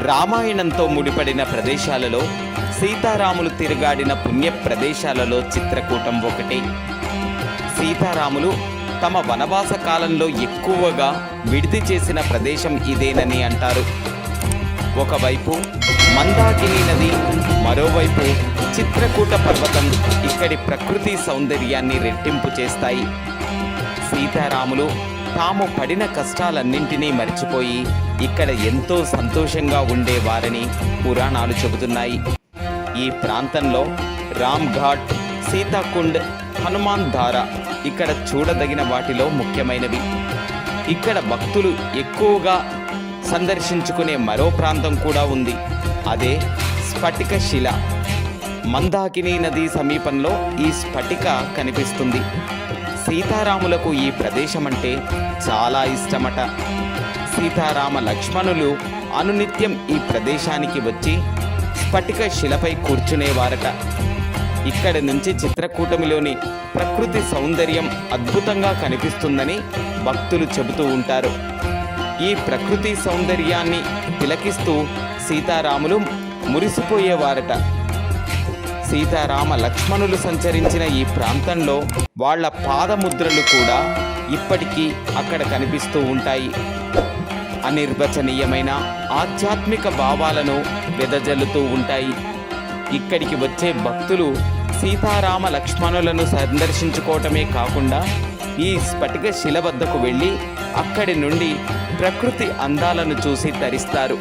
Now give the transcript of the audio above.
రామాయణంతో ముడిపడిన ప్రదేశాలలో సీతారాములు తిరుగాడిన పుణ్య ప్రదేశాలలో చిత్రకూటం ఒకటి. సీతారాములు తమ వనవాస కాలంలో ఎక్కువగా విడిది చేసిన ప్రదేశం ఇదేనని అంటారు. ఒకవైపు మందాకిని నది, మరోవైపు చిత్రకూట పర్వతం ఇక్కడి ప్రకృతి సౌందర్యాన్ని రెట్టింపు చేస్తాయి. సీతారాములు తాము పడిన కష్టాలన్నింటినీ మరిచిపోయి ఇక్కడ ఎంతో సంతోషంగా ఉండేవారని పురాణాలు చెబుతున్నాయి. ఈ ప్రాంతంలో రామ్ ఘాట్, సీతాకుండ్, హనుమాన్ ధార ఇక్కడ చూడదగిన వాటిలో ముఖ్యమైనవి. ఇక్కడ భక్తులు ఎక్కువగా సందర్శించుకునే మరో ప్రాంతం కూడా ఉంది. అదే స్ఫటిక శిల. మందాకిని నది సమీపంలో ఈ స్ఫటిక కనిపిస్తుంది. సీతారాములకు ఈ ప్రదేశం అంటే చాలా ఇష్టమట. సీతారామ లక్ష్మణులు అనునిత్యం ఈ ప్రదేశానికి వచ్చి స్ఫటిక శిలపై కూర్చునేవారట. ఇక్కడి నుంచి చిత్రకూటమిలోని ప్రకృతి సౌందర్యం అద్భుతంగా కనిపిస్తుందని భక్తులు చెబుతూ ఉంటారు. ఈ ప్రకృతి సౌందర్యాన్ని తిలకిస్తూ సీతారాములు మురిసిపోయేవారట. సీతారామ లక్ష్మణులు సంచరించిన ఈ ప్రాంతంలో వాళ్ల పాదముద్రలు కూడా ఇప్పటికీ అక్కడ కనిపిస్తూ ఉంటాయి. అనిర్వచనీయమైన ఆధ్యాత్మిక భావాలను వెదజల్లుతూ ఉంటాయి. ఇక్కడికి వచ్చే భక్తులు సీతారామ లక్ష్మణులను సందర్శించుకోవటమే కాకుండా ఈ స్ఫటిక శిల వద్దకు వెళ్ళి అక్కడి నుండి ప్రకృతి అందాలను చూసి తరిస్తారు.